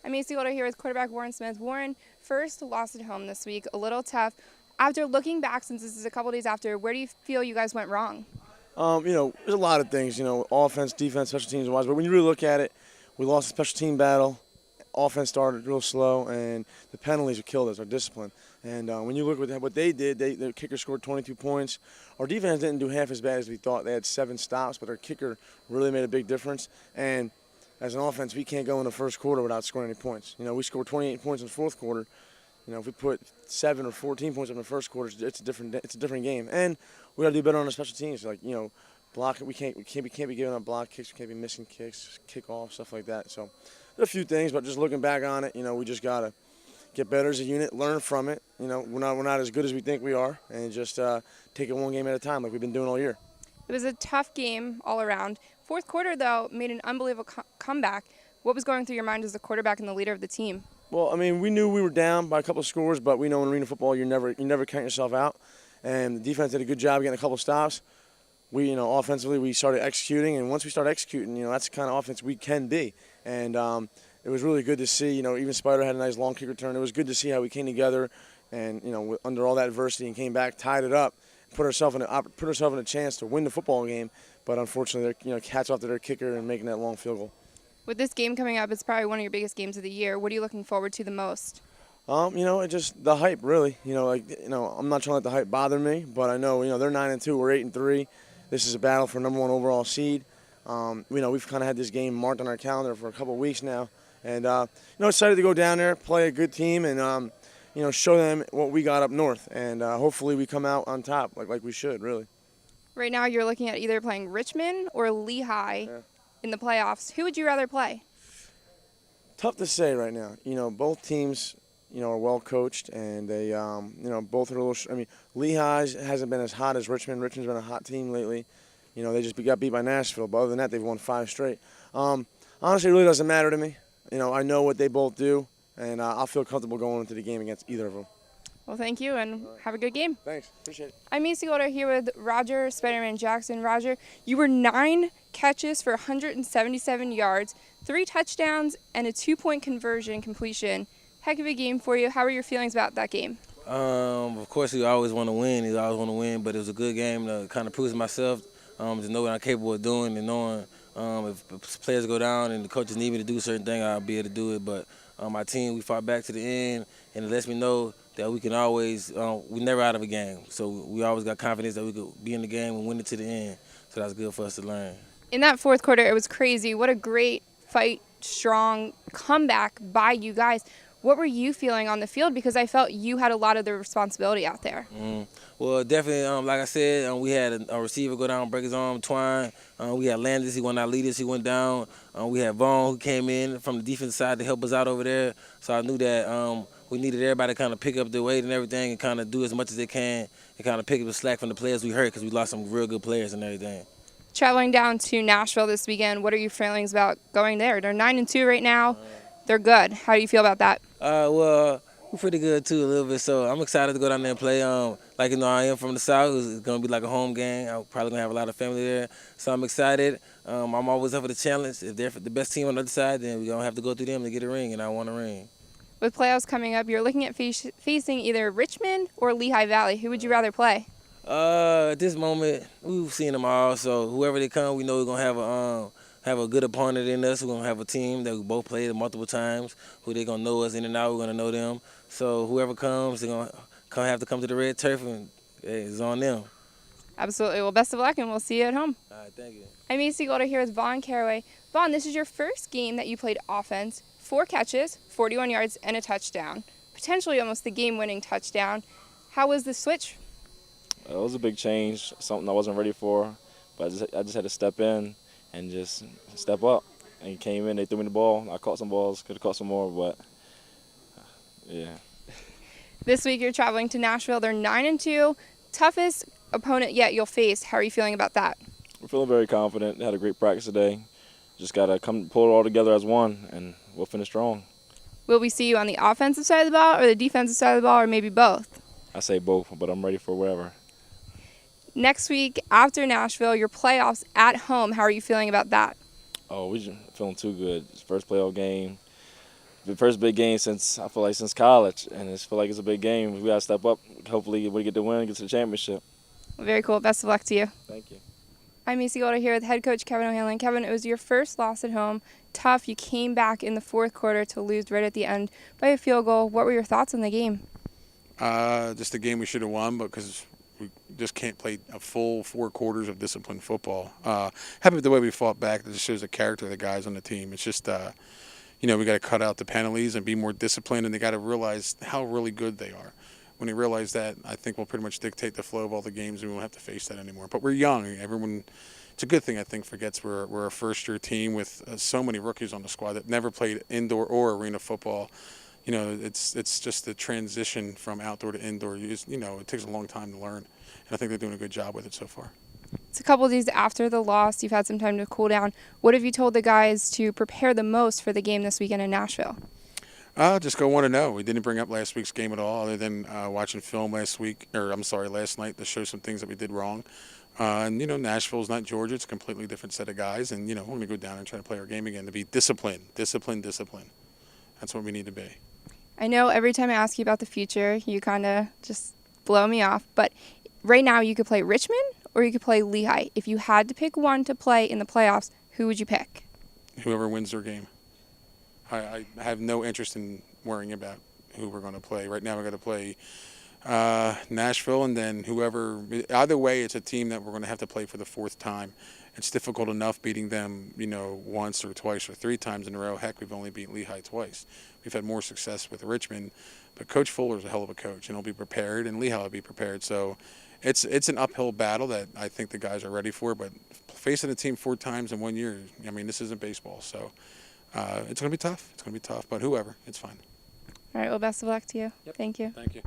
I'm Macy Golder here with quarterback Warren Smith. Warren, first lost at home this week, a little tough. After looking back, since this is a couple days after, where do you feel you guys went wrong? There's a lot of things, offense, defense, special teams wise. But when you really look at it, we lost a special team battle. Offense started real slow, and the penalties killed us, our discipline. And when you look at what they did, their kicker scored 22 points. Our defense didn't do half as bad as we thought. They had 7 stops, but our kicker really made a big difference. And as an offense, we can't go in the first quarter without scoring any points. We scored 28 points in the fourth quarter. If we put 7 or 14 points up in the first quarter, it's a different game. And we got to do better on the special teams. Block. We can't be giving up block kicks. We can't be missing kicks, kickoffs, stuff like that. So there's a few things, but just looking back on it, we just gotta get better as a unit, learn from it. We're not as good as we think we are, and just take it one game at a time, like we've been doing all year. It was a tough game all around. Fourth quarter, though, made an unbelievable comeback. What was going through your mind as the quarterback and the leader of the team? Well, we knew we were down by a couple of scores, but we know in arena football you never count yourself out. And the defense did a good job getting a couple of stops. We, offensively, we started executing, and once we start executing, that's the kind of offense we can be. And it was really good to see. Even Spider had a nice long kick return. It was good to see how we came together, and under all that adversity, and came back, tied it up, put ourselves in a chance to win the football game. But unfortunately, they're hats off to their kicker and making that long field goal. With this game coming up, it's probably one of your biggest games of the year. What are you looking forward to the most? It just the hype, really. I'm not trying to let the hype bother me, but I know, they're 9-2, we're 8-3. This is a battle for #1 overall seed. We've kind of had this game marked on our calendar for a couple of weeks now, and excited to go down there, play a good team, and show them what we got up north, and hopefully we come out on top like we should, really. Right now, you're looking at either playing Richmond or Lehigh in the playoffs. Who would you rather play? Tough to say right now. Both teams, are well coached, and they, both are a little. Lehigh hasn't been as hot as Richmond. Richmond's been a hot team lately. They just got beat by Nashville, but other than that, they've won 5 straight. Honestly, it really doesn't matter to me. I know what they both do, and I'll feel comfortable going into the game against either of them. Well, thank you, and have a good game. Thanks. Appreciate it. I'm Macy Golder here with Roger Spider-Man Jackson. Roger, you were 9 catches for 177 yards, 3 touchdowns, and a 2-point conversion completion. Heck of a game for you. How are your feelings about that game? Of course, you always want to win. You always want to win, but it was a good game to kind of prove to myself, to know what I'm capable of doing, and knowing if players go down and the coaches need me to do a certain thing, I'll be able to do it. But my team, we fought back to the end, and it lets me know that we can always, we're never out of a game. So we always got confidence that we could be in the game and win it to the end. So that's good for us to learn. In that fourth quarter, it was crazy. What a great fight, strong comeback by you guys. What were you feeling on the field? Because I felt you had a lot of the responsibility out there. Well, definitely, like I said, we had a receiver go down, break his arm, Twine. We had Landis, he won our leaders, he went down. We had Vaughn, who came in from the defensive side to help us out over there. So I knew that we needed everybody to kind of pick up their weight and everything and kind of do as much as they can and kind of pick up the slack from the players we hurt because we lost some real good players and everything. Traveling down to Nashville this weekend, what are your feelings about going there? They're 9-2 right now. They're good. How do you feel about that? Well, we're pretty good too a little bit, so I'm excited to go down there and play. I am from the South. It's going to be like a home game. I'm probably going to have a lot of family there, so I'm excited. I'm always up for the challenge. If they're the best team on the other side, then we're going to have to go through them to get a ring, and I want a ring. With playoffs coming up, you're looking at facing either Richmond or Lehigh Valley. Who would you rather play? At this moment, we've seen them all, so whoever they come, we know we're going to have a good opponent in us. We're going to have a team that we both played multiple times, who they're going to know us in and out. We're going to know them. So whoever comes, they're going to have to come to the red turf, and it's on them. Absolutely. Well, best of luck, and we'll see you at home. All right, thank you. I'm Macy Golder here with Vaughn Caraway. Vaughn, this is your first game that you played offense. 4 catches, 41 yards, and a touchdown. Potentially almost the game-winning touchdown. How was the switch? It was a big change, something I wasn't ready for, but I just had to step in and just step up. And he came in, they threw me the ball. I caught some balls, could have caught some more, but yeah. This week you're traveling to Nashville. They're 9-2. Toughest opponent yet you'll face. How are you feeling about that? We're feeling very confident. Had a great practice today. Just got to pull it all together as one, and we'll finish strong. Will we see you on the offensive side of the ball or the defensive side of the ball, or maybe both? I say both, but I'm ready for whatever. Next week, after Nashville, your playoffs at home. How are you feeling about that? Oh, we're feeling too good. It's first playoff game. the first big game since college, and I feel like it's a big game. We got to step up. Hopefully, we get the win, get to the championship. Well, very cool. Best of luck to you. Thank you. I'm Macy Golder here with head coach Kevin O'Hanlon. Kevin, it was your first loss at home. Tough. You came back in the fourth quarter to lose right at the end by a field goal. What were your thoughts on the game? Just a game we should have won, because we just can't play a full 4 quarters of disciplined football. Happy with the way we fought back. That just shows the character of the guys on the team. It's just, we got to cut out the penalties and be more disciplined, and they got to realize how really good they are. When they realize that, I think we'll pretty much dictate the flow of all the games, and we won't have to face that anymore. But we're young. Everyone, it's a good thing, I think, forgets we're a first-year team with so many rookies on the squad that never played indoor or arena football. It's just the transition from outdoor to indoor. It takes a long time to learn, and I think they're doing a good job with it so far. It's a couple of days after the loss. You've had some time to cool down. What have you told the guys to prepare the most for the game this weekend in Nashville? Just go 1-0. We didn't bring up last week's game at all, other than watching film last night to show some things that we did wrong. Nashville's not Georgia. It's a completely different set of guys, and we're going to go down and try to play our game again to be disciplined. That's what we need to be. I know every time I ask you about the future, you kind of just blow me off. But right now, you could play Richmond or you could play Lehigh. If you had to pick one to play in the playoffs, who would you pick? Whoever wins their game. I have no interest in worrying about who we're going to play. Right now, we're going to play Nashville, and then whoever. Either way, it's a team that we're going to have to play for the 4th time. It's difficult enough beating them, once or twice or 3 times in a row. Heck, we've only beat Lehigh twice. We've had more success with Richmond, but Coach Fuller's a hell of a coach, and he'll be prepared, and Lehigh will be prepared. So it's an uphill battle that I think the guys are ready for. But facing a team 4 times in 1 year, this isn't baseball. So it's going to be tough. But whoever, it's fine. All right, well, best of luck to you. Yep. Thank you. Thank you.